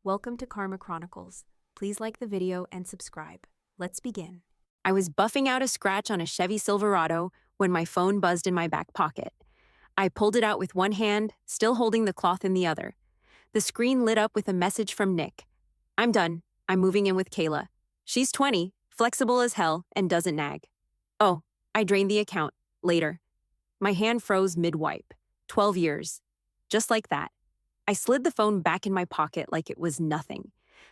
Welcome to Karma Chronicles. Please like the video and subscribe. Let's begin. I was buffing out a scratch on a Chevy Silverado when my phone buzzed in my back pocket. I pulled it out with one hand, still holding the cloth in the other. The screen lit up with a message from Nick. "I'm done. I'm moving in with Kayla. She's 20, flexible as hell, and doesn't nag." Oh, I drained the account. Later. My hand froze mid-wipe. 12 years. Just like that. I slid the phone back in my pocket like it was nothing.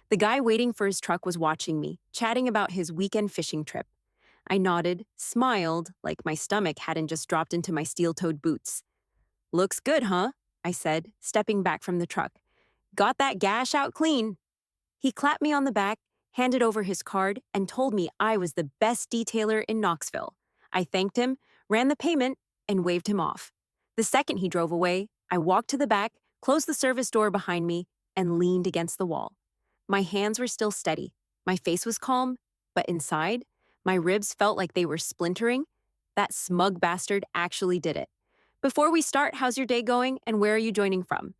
The guy waiting for his truck was watching me, chatting about his weekend fishing trip. I nodded, smiled, like my stomach hadn't just dropped into my steel-toed boots. "Looks good, huh?" I said, stepping back from the truck. "Got that gash out clean." He clapped me on the back, handed over his card, and told me I was the best detailer in Knoxville. I thanked him, ran the payment, and waved him off. The second he drove away, I walked to the back, closed the service door behind me, and leaned against the wall. My hands were still steady. My face was calm, but inside, my ribs felt like they were splintering. That smug bastard actually did it. "Before we start, how's your day going, and where are you joining from?"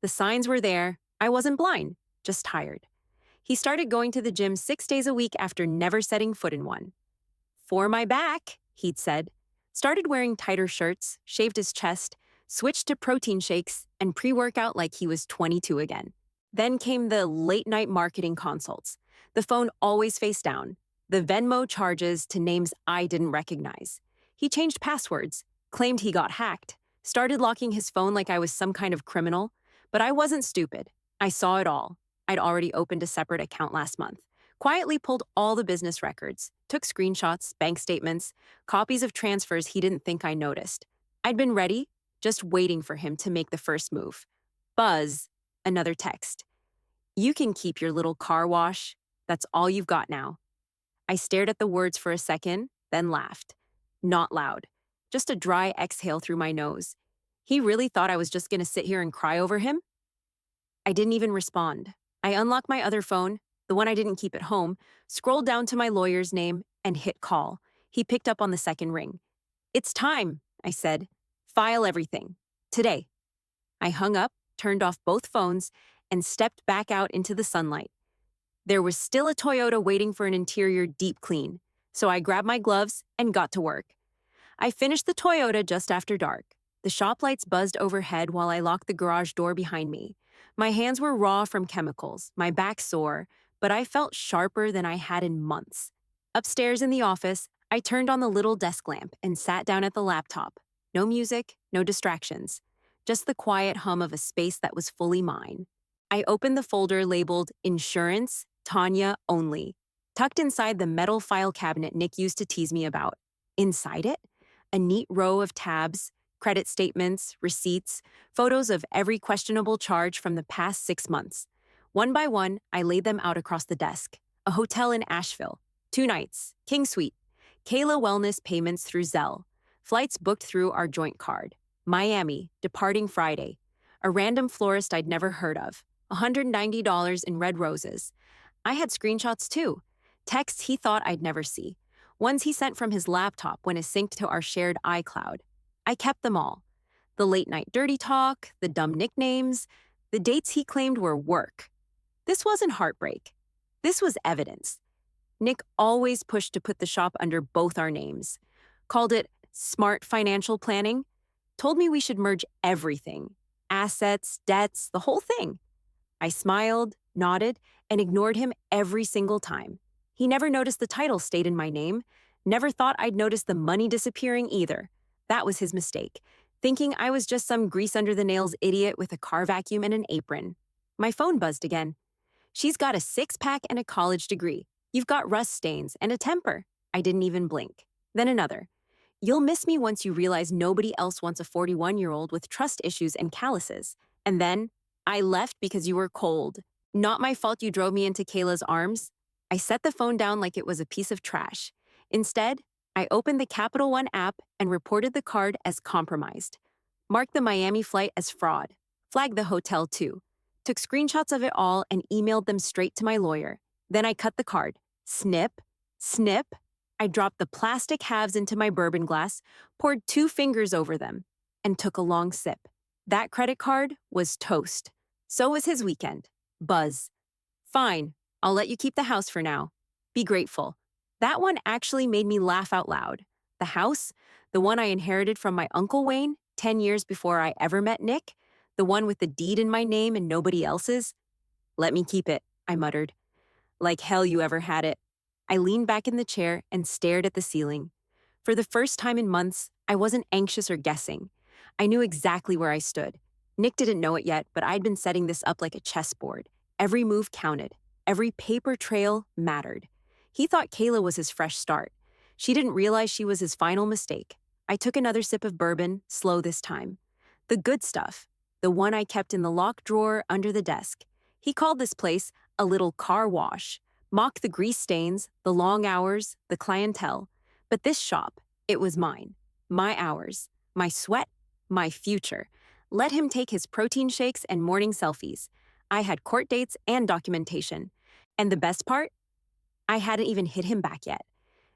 The signs were there. I wasn't blind, just tired. He started going to the gym 6 days a week after never setting foot in one. "For my back," he'd said. Started wearing tighter shirts, shaved his chest, switched to protein shakes, and pre-workout like he was 22 again. Then came the late-night marketing consults. The phone always face down. The Venmo charges to names I didn't recognize. He changed passwords, claimed he got hacked, started locking his phone like I was some kind of criminal. But I wasn't stupid. I saw it all. I'd already opened a separate account last month, quietly pulled all the business records, took screenshots, bank statements, copies of transfers he didn't think I noticed. I'd been ready, just waiting for him to make the first move. Buzz, another text. "You can keep your little car wash. That's all you've got now." I stared at the words for a second, then laughed. Not loud, just a dry exhale through my nose. He really thought I was just gonna sit here and cry over him? I didn't even respond. I unlocked my other phone, the one I didn't keep at home, scrolled down to my lawyer's name, and hit call. He picked up on the second ring. "It's time," I said. "File everything. Today." I hung up, turned off both phones, and stepped back out into the sunlight. There was still a Toyota waiting for an interior deep clean, so I grabbed my gloves and got to work. I finished the Toyota just after dark. The shop lights buzzed overhead while I locked the garage door behind me. My hands were raw from chemicals, my back sore, but I felt sharper than I had in months. Upstairs in the office, I turned on the little desk lamp and sat down at the laptop. No music, no distractions, just the quiet hum of a space that was fully mine. I opened the folder labeled Insurance, Tanya Only, tucked inside the metal file cabinet Nick used to tease me about. Inside it, a neat row of tabs, credit statements, receipts, photos of every questionable charge from the past 6 months. One by one, I laid them out across the desk. A hotel in Asheville, 2 nights, King Suite, Kayla Wellness payments through Zelle, flights booked through our joint card, Miami, departing Friday, a random florist I'd never heard of, $190 in red roses. I had screenshots too, texts he thought I'd never see, ones he sent from his laptop when it synced to our shared iCloud. I kept them all. The late-night dirty talk, the dumb nicknames, the dates he claimed were work. This wasn't heartbreak. This was evidence. Nick always pushed to put the shop under both our names. Called it smart financial planning. Told me we should merge everything. Assets, debts, the whole thing. I smiled, nodded, and ignored him every single time. He never noticed the title stayed in my name. Never thought I'd notice the money disappearing either. That was his mistake, thinking I was just some grease-under-the-nails idiot with a car vacuum and an apron. My phone buzzed again. "She's got a 6-pack and a college degree. You've got rust stains and a temper." I didn't even blink. Then another. "You'll miss me once you realize nobody else wants a 41-year-old with trust issues and calluses." And then, "I left because you were cold. Not my fault you drove me into Kayla's arms." I set the phone down like it was a piece of trash. Instead, I opened the Capital One app and reported the card as compromised. Marked the Miami flight as fraud. Flagged the hotel too. Took screenshots of it all and emailed them straight to my lawyer. Then I cut the card. Snip, snip. I dropped the plastic halves into my bourbon glass, poured 2 fingers over them, and took a long sip. That credit card was toast. So was his weekend. Buzz. Fine, I'll let you keep the house for now. Be grateful. That one actually made me laugh out loud. The house, the one I inherited from my Uncle Wayne 10 years before I ever met Nick, the one with the deed in my name and nobody else's. Let me keep it, I muttered. Like hell you ever had it. I leaned back in the chair and stared at the ceiling. For the first time in months, I wasn't anxious or guessing. I knew exactly where I stood. Nick didn't know it yet, but I'd been setting this up like a chessboard. Every move counted. Every paper trail mattered. He thought Kayla was his fresh start. She didn't realize she was his final mistake. I took another sip of bourbon, slow this time. The good stuff. The one I kept in the locked drawer under the desk. He called this place a little car wash. Mocked the grease stains, the long hours, the clientele. But this shop, it was mine. My hours. My sweat. My future. Let him take his protein shakes and morning selfies. I had court dates and documentation. And the best part? I hadn't even hit him back yet.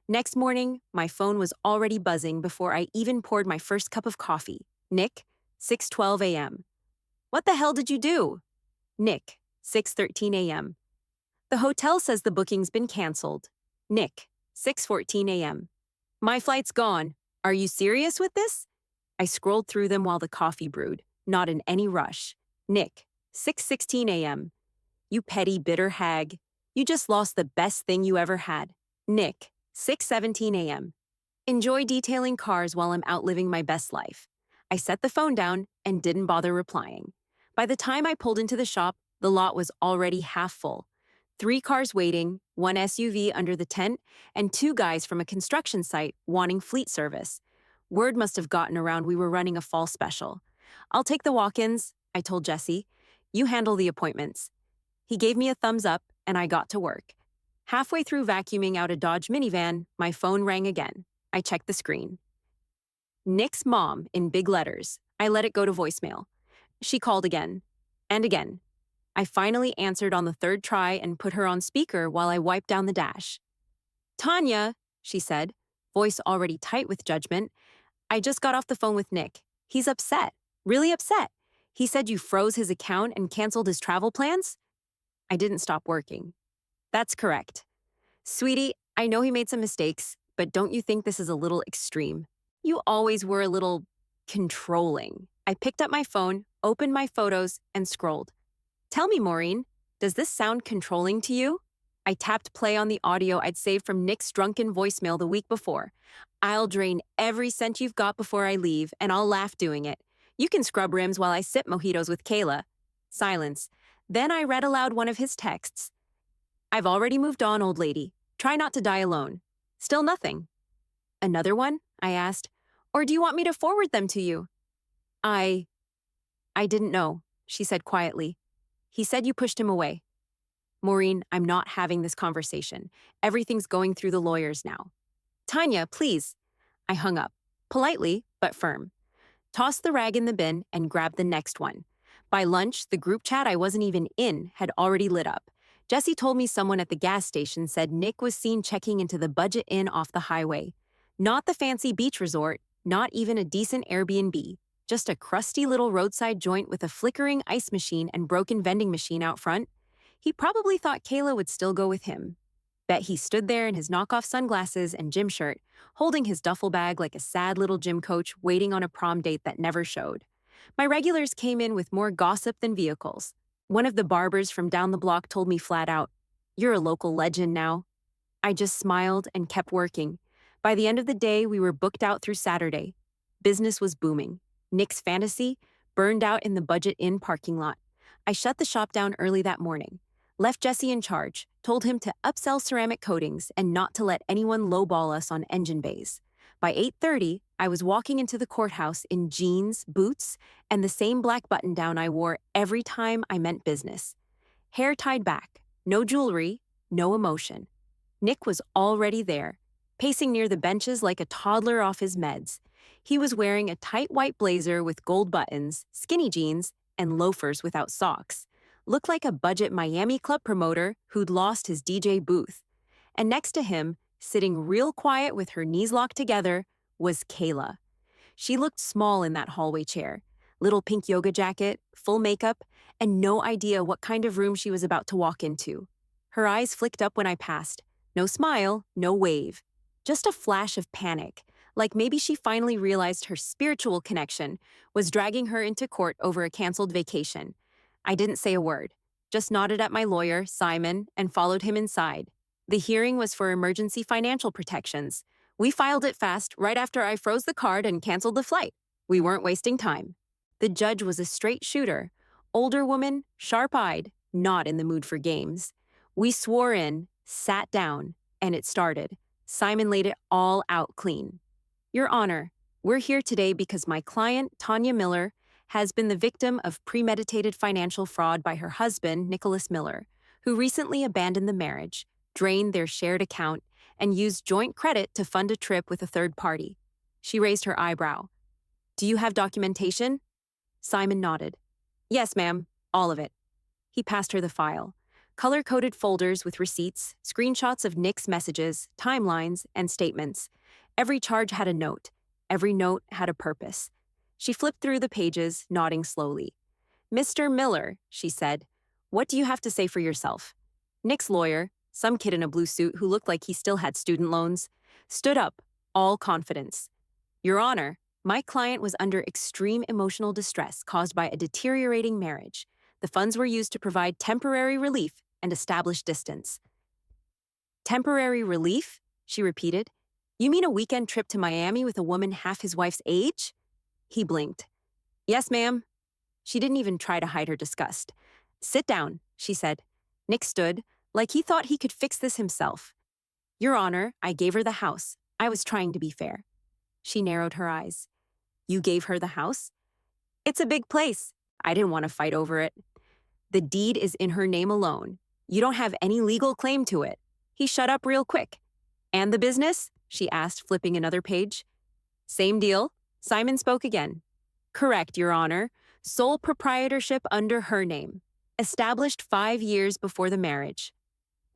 Next morning, my phone was already buzzing before I even poured my first cup of coffee. Nick, 6:12 a.m. What the hell did you do? Nick, 6:13 a.m. The hotel says the booking's been canceled. Nick, 6:14 a.m. My flight's gone. Are you serious with this? I scrolled through them while the coffee brewed, not in any rush. Nick, 6:16 a.m. You petty, bitter hag. You just lost the best thing you ever had. Nick, 6:17 a.m. Enjoy detailing cars while I'm out living my best life. I set the phone down and didn't bother replying. By the time I pulled into the shop, the lot was already half full. 3 cars waiting, 1 SUV under the tent, and 2 guys from a construction site wanting fleet service. Word must have gotten around we were running a fall special. I'll take the walk-ins, I told Jesse. You handle the appointments. He gave me a thumbs up, and I got to work. Halfway through vacuuming out a Dodge minivan, my phone rang again. I checked the screen. Nick's mom, in big letters. I let it go to voicemail. She called again. And again. I finally answered on the 3rd try and put her on speaker while I wiped down the dash. Tanya, she said, voice already tight with judgment. I just got off the phone with Nick. He's upset. Really upset. He said you froze his account and canceled his travel plans? I didn't stop working. That's correct. Sweetie, I know he made some mistakes, but don't you think this is a little extreme? You always were a little controlling. I picked up my phone, opened my photos, and scrolled. Tell me, Maureen, does this sound controlling to you? I tapped play on the audio I'd saved from Nick's drunken voicemail the week before. I'll drain every cent you've got before I leave, and I'll laugh doing it. You can scrub rims while I sip mojitos with Kayla. Silence. Then I read aloud one of his texts. I've already moved on, old lady. Try not to die alone. Still nothing. Another one? I asked. Or do you want me to forward them to you? I didn't know, she said quietly. He said you pushed him away. Maureen, I'm not having this conversation. Everything's going through the lawyers now. Tanya, please. I hung up, politely but firm. Tossed the rag in the bin and grabbed the next one. By lunch, the group chat I wasn't even in had already lit up. Jesse told me someone at the gas station said Nick was seen checking into the budget inn off the highway. Not the fancy beach resort, not even a decent Airbnb. Just a crusty little roadside joint with a flickering ice machine and broken vending machine out front. He probably thought Kayla would still go with him. Bet he stood there in his knockoff sunglasses and gym shirt, holding his duffel bag like a sad little gym coach waiting on a prom date that never showed. My regulars came in with more gossip than vehicles. One of the barbers from down the block told me flat out, "You're a local legend now." I just smiled and kept working. By the end of the day, we were booked out through Saturday. Business was booming. Nick's fantasy burned out in the budget inn parking lot. I shut the shop down early that morning. Left Jesse in charge, told him to upsell ceramic coatings and not to let anyone lowball us on engine bays. By 8:30, I was walking into the courthouse in jeans, boots, and the same black button-down I wore every time I meant business. Hair tied back, no jewelry, no emotion. Nick was already there, pacing near the benches like a toddler off his meds. He was wearing a tight white blazer with gold buttons, skinny jeans, and loafers without socks. Looked like a budget Miami club promoter who'd lost his DJ booth. And next to him, sitting real quiet with her knees locked together, was Kayla. She looked small in that hallway chair, little pink yoga jacket, full makeup, and no idea what kind of room she was about to walk into. Her eyes flicked up when I passed. No smile, no wave. Just a flash of panic, like maybe she finally realized her spiritual connection was dragging her into court over a canceled vacation. I didn't say a word, just nodded at my lawyer, Simon, and followed him inside. The hearing was for emergency financial protections. We filed it fast right after I froze the card and canceled the flight. We weren't wasting time. The judge was a straight shooter, older woman, sharp-eyed, not in the mood for games. We swore in, sat down, and it started. Simon laid it all out clean. Your Honor, we're here today because my client, Tanya Miller, has been the victim of premeditated financial fraud by her husband, Nicholas Miller, who recently abandoned the marriage, drained their shared account, and used joint credit to fund a trip with a third party. She raised her eyebrow. Do you have documentation? Simon nodded. Yes, ma'am, all of it. He passed her the file. Color-coded folders with receipts, screenshots of Nick's messages, timelines, and statements. Every charge had a note. Every note had a purpose. She flipped through the pages, nodding slowly. Mr. Miller, she said, what do you have to say for yourself? Nick's lawyer, some kid in a blue suit who looked like he still had student loans, stood up, all confidence. Your Honor, my client was under extreme emotional distress caused by a deteriorating marriage. The funds were used to provide temporary relief and establish distance. Temporary relief? She repeated. You mean a weekend trip to Miami with a woman half his wife's age? He blinked. Yes, ma'am. She didn't even try to hide her disgust. Sit down, she said. Nick stood, like he thought he could fix this himself. Your Honor, I gave her the house. I was trying to be fair. She narrowed her eyes. You gave her the house? It's a big place. I didn't want to fight over it. The deed is in her name alone. You don't have any legal claim to it. He shut up real quick. And the business? She asked, flipping another page. Same deal. Simon spoke again. Correct, Your Honor. Sole proprietorship under her name. Established 5 years before the marriage.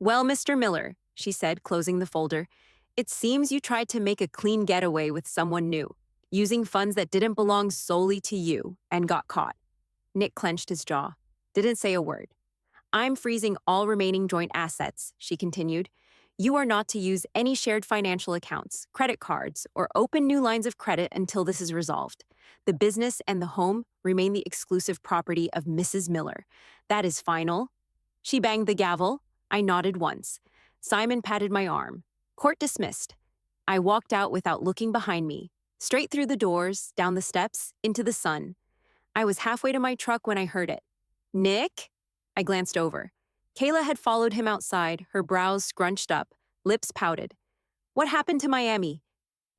Well, Mr. Miller, she said, closing the folder, it seems you tried to make a clean getaway with someone new, using funds that didn't belong solely to you, and got caught. Nick clenched his jaw. Didn't say a word. I'm freezing all remaining joint assets, she continued. You are not to use any shared financial accounts, credit cards, or open new lines of credit until this is resolved. The business and the home remain the exclusive property of Mrs. Miller. That is final. She banged the gavel. I nodded once. Simon patted my arm. Court dismissed. I walked out without looking behind me, straight through the doors, down the steps, into the sun. I was halfway to my truck when I heard it. Nick? I glanced over. Kayla had followed him outside, her brows scrunched up, lips pouted. What happened to Miami?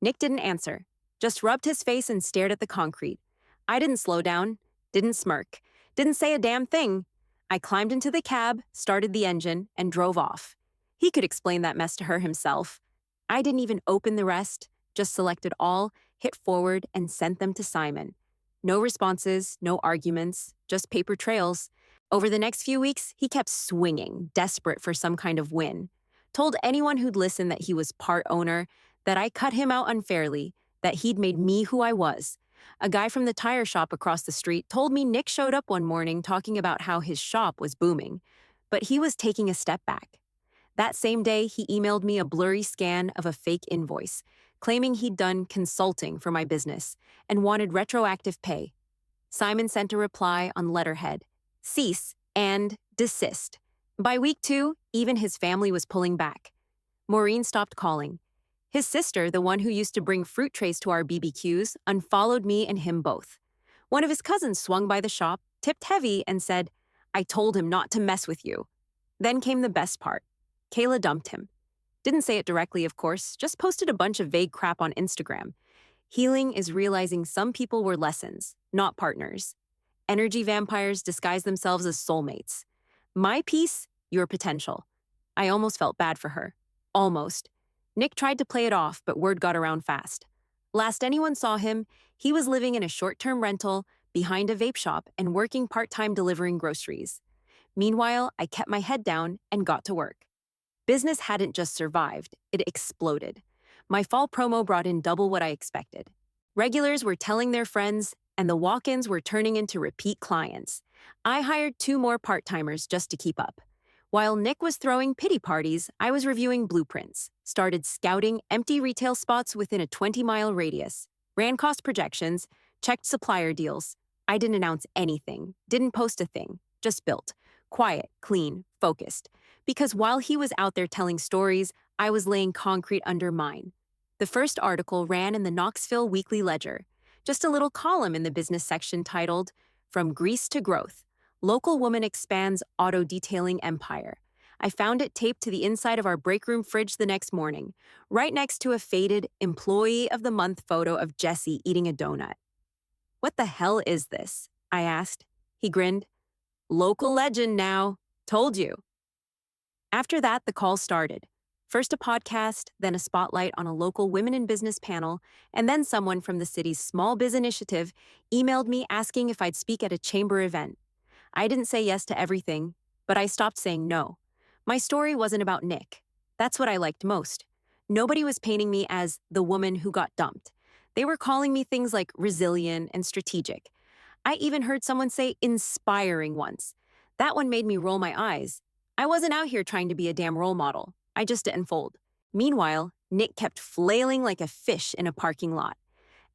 Nick didn't answer, just rubbed his face and stared at the concrete. I didn't slow down, didn't smirk, didn't say a damn thing. I climbed into the cab, started the engine, and drove off. He could explain that mess to her himself. I didn't even open the rest, just selected all, hit forward, and sent them to Simon. No responses, no arguments, just paper trails. Over the next few weeks, he kept swinging, desperate for some kind of win. Told anyone who'd listen that he was part owner, that I cut him out unfairly, that he'd made me who I was. A guy from the tire shop across the street told me Nick showed up one morning talking about how his shop was booming, but he was taking a step back. That same day, he emailed me a blurry scan of a fake invoice, claiming he'd done consulting for my business and wanted retroactive pay. Simon sent a reply on letterhead. Cease and desist. By week 2, even his family was pulling back. Maureen stopped calling. His sister, the one who used to bring fruit trays to our BBQs, unfollowed me and him both. One of his cousins swung by the shop, tipped heavy, and said, I told him not to mess with you. Then came the best part. Kayla dumped him. Didn't say it directly, of course, just posted a bunch of vague crap on Instagram. Healing is realizing some people were lessons, not partners. Energy vampires disguise themselves as soulmates. My piece, your potential. I almost felt bad for her. Almost. Nick tried to play it off, but word got around fast. Last anyone saw him, he was living in a short-term rental behind a vape shop and working part-time delivering groceries. Meanwhile, I kept my head down and got to work. Business hadn't just survived, it exploded. My fall promo brought in double what I expected. Regulars were telling their friends, and the walk-ins were turning into repeat clients. I hired 2 more part-timers just to keep up. While Nick was throwing pity parties, I was reviewing blueprints, started scouting empty retail spots within a 20-mile radius, ran cost projections, checked supplier deals. I didn't announce anything, didn't post a thing, just built. Quiet, clean, focused. Because while he was out there telling stories, I was laying concrete under mine. The first article ran in the Knoxville Weekly Ledger, just a little column in the business section titled, "From Grease to Growth, Local Woman Expands Auto Detailing Empire." I found it taped to the inside of our break room fridge the next morning, right next to a faded Employee of the Month photo of Jesse eating a donut. "What the hell is this?" I asked. He grinned. "Local legend now. Told you." After that, the call started. First a podcast, then a spotlight on a local women in business panel, and then someone from the city's small biz initiative emailed me asking if I'd speak at a chamber event. I didn't say yes to everything, but I stopped saying no. My story wasn't about Nick. That's what I liked most. Nobody was painting me as the woman who got dumped. They were calling me things like resilient and strategic. I even heard someone say inspiring once. That one made me roll my eyes. I wasn't out here trying to be a damn role model. I just didn't fold. Meanwhile, Nick kept flailing like a fish in a parking lot.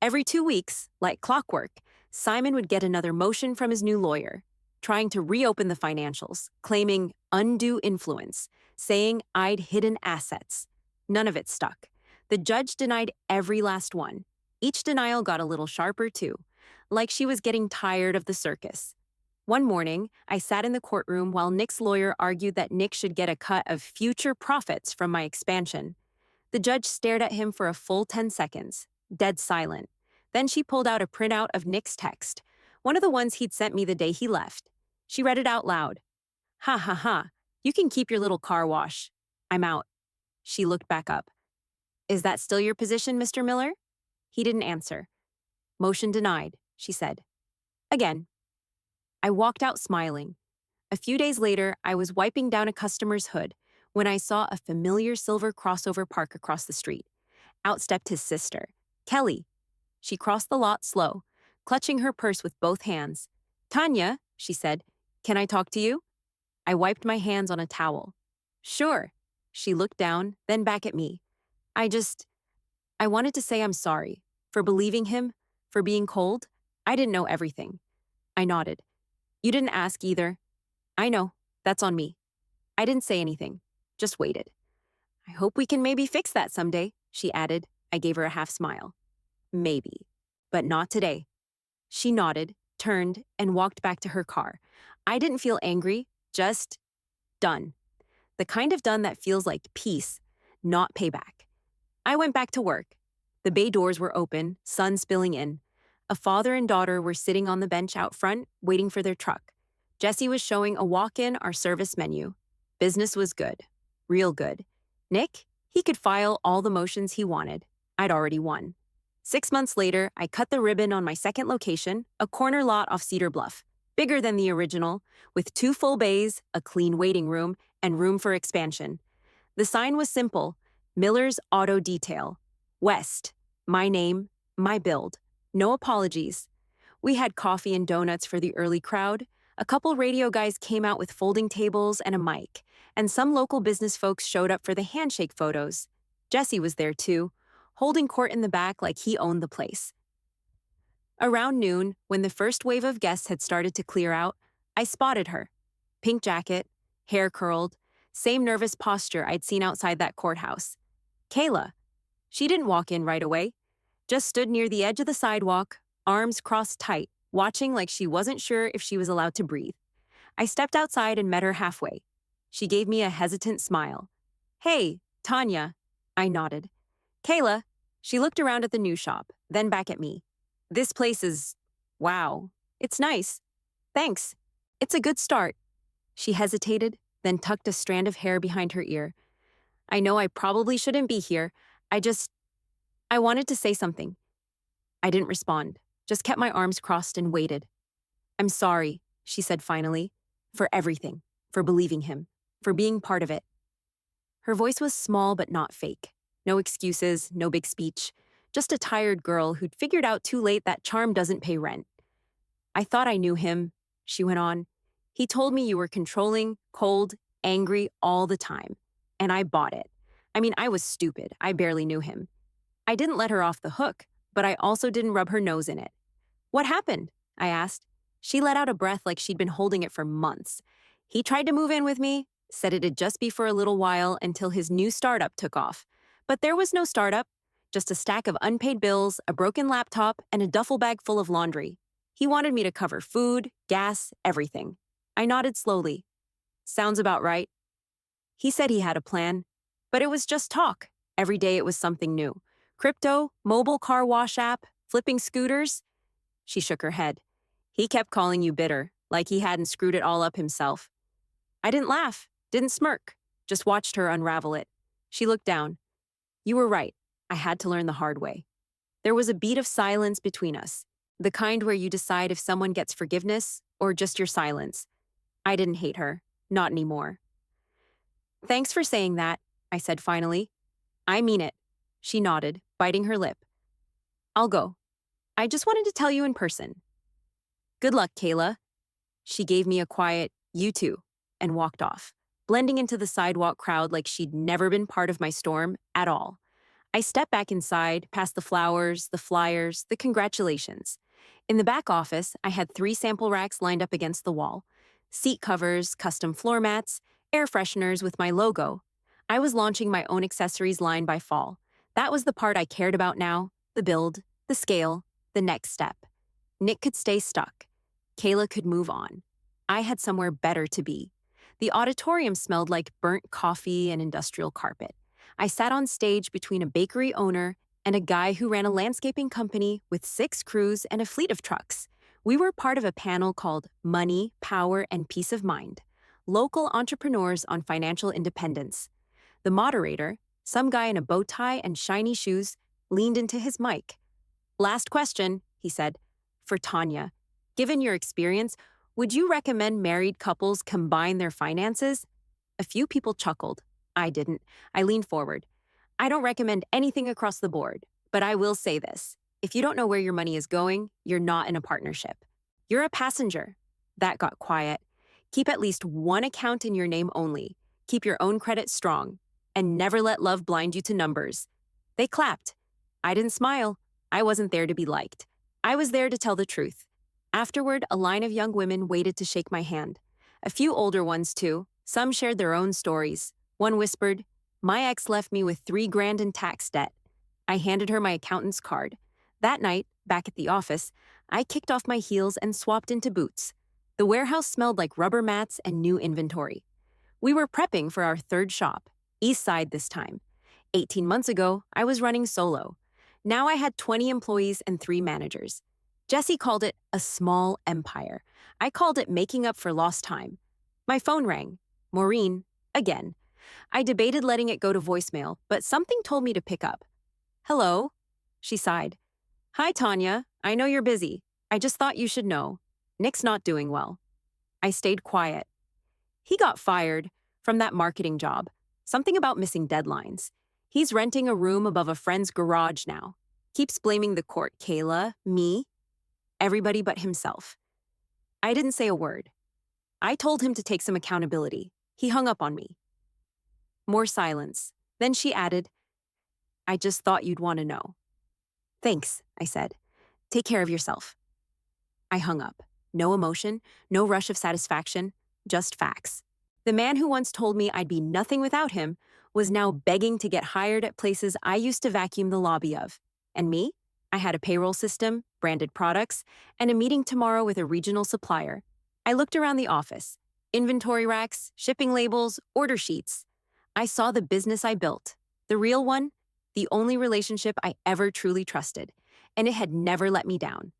Every 2 weeks, like clockwork, Simon would get another motion from his new lawyer, trying to reopen the financials, claiming undue influence, saying I'd hidden assets. None of it stuck. The judge denied every last one. Each denial got a little sharper, too, like she was getting tired of the circus. One morning, I sat in the courtroom while Nick's lawyer argued that Nick should get a cut of future profits from my expansion. The judge stared at him for a full 10 seconds, dead silent. Then she pulled out a printout of Nick's text, one of the ones he'd sent me the day he left. She read it out loud. "Ha ha ha, you can keep your little car wash. I'm out." She looked back up. "Is that still your position, Mr. Miller?" He didn't answer. "Motion denied," she said. Again. I walked out smiling. A few days later, I was wiping down a customer's hood when I saw a familiar silver crossover park across the street. Out stepped his sister, Kelly. She crossed the lot slow, clutching her purse with both hands. "Tanya," she said, "can I talk to you?" I wiped my hands on a towel. "Sure." She looked down, then back at me. I wanted to say I'm sorry for believing him, for being cold. I didn't know everything. I nodded. "You didn't ask either." "I know. That's on me." I didn't say anything, just waited. "I hope we can maybe fix that someday," she added. I gave her a half smile. "Maybe, but not today." She nodded, turned, and walked back to her car. I didn't feel angry, just done. The kind of done that feels like peace, not payback. I went back to work. The bay doors were open, sun spilling in. A father and daughter were sitting on the bench out front, waiting for their truck. Jesse was showing a walk-in our service menu. Business was good. Real good. Nick, he could file all the motions he wanted. I'd already won. 6 months later, I cut the ribbon on my second location, a corner lot off Cedar Bluff, bigger than the original, with 2 full bays, a clean waiting room, and room for expansion. The sign was simple: Miller's Auto Detail. West. My name, my build. No apologies. We had coffee and donuts for the early crowd. A couple radio guys came out with folding tables and a mic, and some local business folks showed up for the handshake photos. Jesse was there too, holding court in the back like he owned the place. Around noon, when the first wave of guests had started to clear out, I spotted her. Pink jacket, hair curled, same nervous posture I'd seen outside that courthouse. Kayla. She didn't walk in right away, just stood near the edge of the sidewalk, arms crossed tight, watching like she wasn't sure if she was allowed to breathe. I stepped outside and met her halfway. She gave me a hesitant smile. "Hey, Tanya." I nodded. "Kayla." She looked around at the new shop, then back at me. "This place is... wow. It's nice. Thanks. It's a good start." She hesitated, then tucked a strand of hair behind her ear. "I know I probably shouldn't be here. I wanted to say something." I didn't respond, just kept my arms crossed and waited. "I'm sorry," she said finally, "for everything, for believing him, for being part of it." Her voice was small but not fake. No excuses, no big speech. Just a tired girl who'd figured out too late that charm doesn't pay rent. I thought I knew him, she went on. He told me you were controlling, cold, angry all the time. And I bought it. I mean, I was stupid. I barely knew him. I didn't let her off the hook, but I also didn't rub her nose in it. What happened? I asked. She let out a breath like she'd been holding it for months. He tried to move in with me, said it'd just be for a little while until his new startup took off. But there was no startup, just a stack of unpaid bills, a broken laptop, and a duffel bag full of laundry. He wanted me to cover food, gas, everything. I nodded slowly. Sounds about right. He said he had a plan, but it was just talk. Every day it was something new. Crypto, mobile car wash app, flipping scooters. She shook her head. He kept calling you bitter, like he hadn't screwed it all up himself. I didn't laugh, didn't smirk, just watched her unravel it. She looked down. You were right. I had to learn the hard way. There was a beat of silence between us, the kind where you decide if someone gets forgiveness or just your silence. I didn't hate her, not anymore. Thanks for saying that, I said finally. I mean it. She nodded, biting her lip. I'll go. I just wanted to tell you in person. Good luck, Kayla. She gave me a quiet, you too, and walked off, blending into the sidewalk crowd like she'd never been part of my storm at all. I stepped back inside, past the flowers, the flyers, the congratulations. In the back office, I had 3 sample racks lined up against the wall. Seat covers, custom floor mats, air fresheners with my logo. I was launching my own accessories line by fall. That was the part I cared about now, the build, the scale, the next step. Nick could stay stuck. Kayla could move on. I had somewhere better to be. The auditorium smelled like burnt coffee and industrial carpet. I sat on stage between a bakery owner and a guy who ran a landscaping company with 6 crews and a fleet of trucks. We were part of a panel called Money, Power, and Peace of Mind, Local Entrepreneurs on Financial Independence. The moderator, some guy in a bow tie and shiny shoes, leaned into his mic. Last question, he said. For Tanya, given your experience, would you recommend married couples combine their finances? A few people chuckled. I didn't. I leaned forward. I don't recommend anything across the board, but I will say this. If you don't know where your money is going, you're not in a partnership. You're a passenger. That got quiet. Keep at least one account in your name only. Keep your own credit strong. And never let love blind you to numbers. They clapped. I didn't smile. I wasn't there to be liked. I was there to tell the truth. Afterward, a line of young women waited to shake my hand. A few older ones, too. Some shared their own stories. One whispered, "My ex left me with $3,000 in tax debt." I handed her my accountant's card. That night, back at the office, I kicked off my heels and swapped into boots. The warehouse smelled like rubber mats and new inventory. We were prepping for our 3rd shop, East Side this time. 18 months ago, I was running solo. Now I had 20 employees and 3 managers. Jesse called it a small empire. I called it making up for lost time. My phone rang. Maureen, again. I debated letting it go to voicemail, but something told me to pick up. Hello? She sighed. Hi, Tanya. I know you're busy. I just thought you should know. Nick's not doing well. I stayed quiet. He got fired from that marketing job. Something about missing deadlines. He's renting a room above a friend's garage now. Keeps blaming the court, Kayla, me, everybody but himself. I didn't say a word. I told him to take some accountability. He hung up on me. More silence. Then she added, I just thought you'd want to know. Thanks, I said. Take care of yourself. I hung up. No emotion, no rush of satisfaction, just facts. The man who once told me I'd be nothing without him was now begging to get hired at places I used to vacuum the lobby of. And me? I had a payroll system, branded products, and a meeting tomorrow with a regional supplier. I looked around the office. Inventory racks, shipping labels, order sheets. I saw the business I built. The real one, the only relationship I ever truly trusted. And it had never let me down.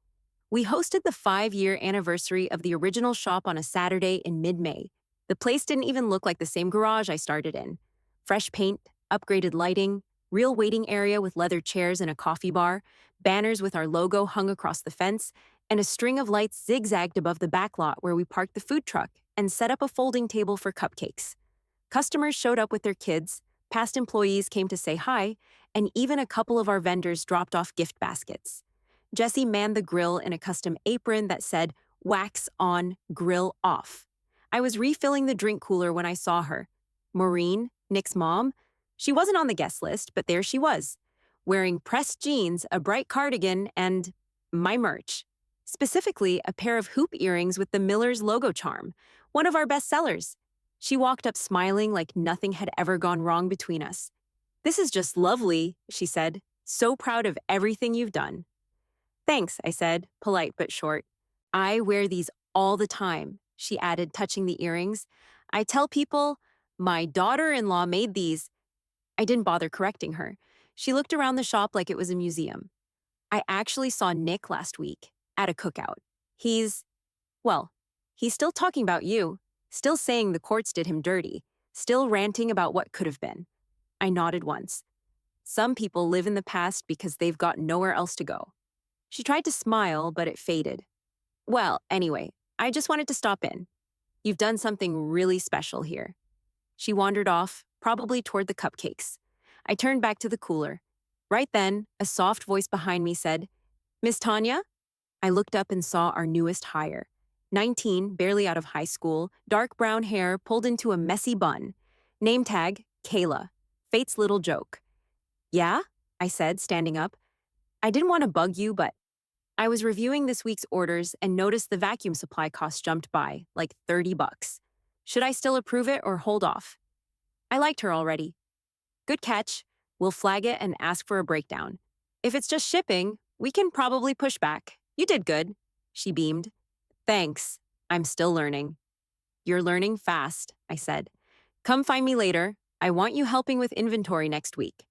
We hosted the 5-year anniversary of the original shop on a Saturday in mid-May. The place didn't even look like the same garage I started in. Fresh paint, upgraded lighting, real waiting area with leather chairs and a coffee bar, banners with our logo hung across the fence, and a string of lights zigzagged above the back lot where we parked the food truck and set up a folding table for cupcakes. Customers showed up with their kids, past employees came to say hi, and even a couple of our vendors dropped off gift baskets. Jessie manned the grill in a custom apron that said, "Wax on, grill off." I was refilling the drink cooler when I saw her. Maureen, Nick's mom, she wasn't on the guest list, but there she was, wearing pressed jeans, a bright cardigan, and my merch. Specifically, a pair of hoop earrings with the Miller's logo charm, one of our best sellers. She walked up smiling like nothing had ever gone wrong between us. "This is just lovely," she said. "So proud of everything you've done." "Thanks," I said, polite but short. "I wear these all the time," she added, touching the earrings. "I tell people, my daughter-in-law made these." I didn't bother correcting her. She looked around the shop like it was a museum. "I actually saw Nick last week at a cookout. He's, well, he's still talking about you, still saying the courts did him dirty, still ranting about what could have been." I nodded once. Some people live in the past because they've got nowhere else to go. She tried to smile, but it faded. "Well, anyway, I just wanted to stop in. You've done something really special here." She wandered off, probably toward the cupcakes. I turned back to the cooler. Right then, a soft voice behind me said, "Miss Tanya?" I looked up and saw our newest hire. 19, barely out of high school, dark brown hair pulled into a messy bun. Name tag, Kayla. Fate's little joke. "Yeah?" I said, standing up. "I didn't want to bug you, but..." I was reviewing this week's orders and noticed the vacuum supply cost jumped by, like $30. Should I still approve it or hold off? I liked her already. "Good catch. We'll flag it and ask for a breakdown. If it's just shipping, we can probably push back. You did good." She beamed. "Thanks. I'm still learning." "You're learning fast," I said. "Come find me later. I want you helping with inventory next week."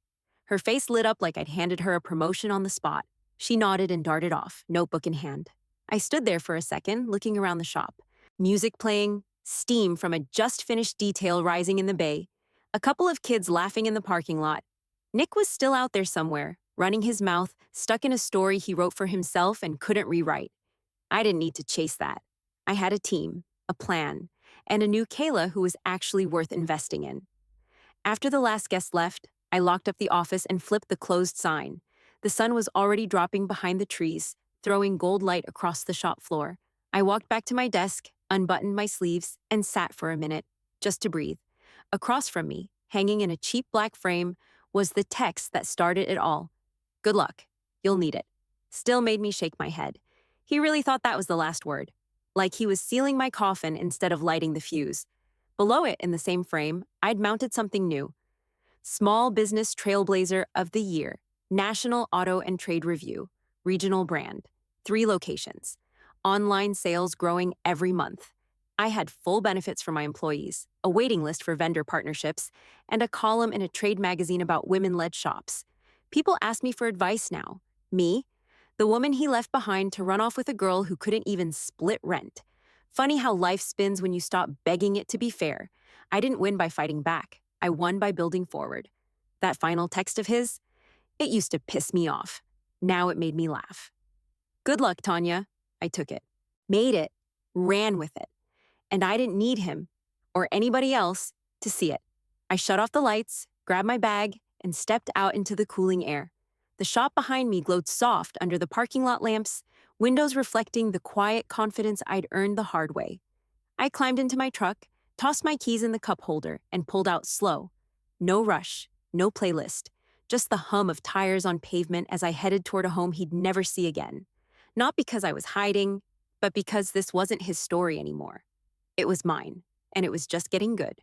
Her face lit up like I'd handed her a promotion on the spot. She nodded and darted off, notebook in hand. I stood there for a second, looking around the shop. Music playing, steam from a just-finished detail rising in the bay, a couple of kids laughing in the parking lot. Nick was still out there somewhere, running his mouth, stuck in a story he wrote for himself and couldn't rewrite. I didn't need to chase that. I had a team, a plan, and a new Kayla who was actually worth investing in. After the last guest left, I locked up the office and flipped the closed sign. The sun was already dropping behind the trees, throwing gold light across the shop floor. I walked back to my desk, unbuttoned my sleeves, and sat for a minute, just to breathe. Across from me, hanging in a cheap black frame, was the text that started it all. "Good luck. You'll need it." Still made me shake my head. He really thought that was the last word. Like he was sealing my coffin instead of lighting the fuse. Below it, in the same frame, I'd mounted something new. Small Business Trailblazer of the Year, National Auto and Trade Review, Regional Brand, 3 locations. Online sales growing every month. I had full benefits for my employees, a waiting list for vendor partnerships, and a column in a trade magazine about women-led shops. People ask me for advice now. Me, the woman he left behind to run off with a girl who couldn't even split rent. Funny how life spins when you stop begging it to be fair. I didn't win by fighting back. I won by building forward. That final text of his, it used to piss me off. Now it made me laugh. "Good luck, Tanya." I took it. Made it. Ran with it. And I didn't need him, or anybody else, to see it. I shut off the lights, grabbed my bag, and stepped out into the cooling air. The shop behind me glowed soft under the parking lot lamps, windows reflecting the quiet confidence I'd earned the hard way. I climbed into my truck, tossed my keys in the cup holder, and pulled out slow. No rush, no playlist, just the hum of tires on pavement as I headed toward a home he'd never see again. Not because I was hiding, but because this wasn't his story anymore. It was mine, and it was just getting good.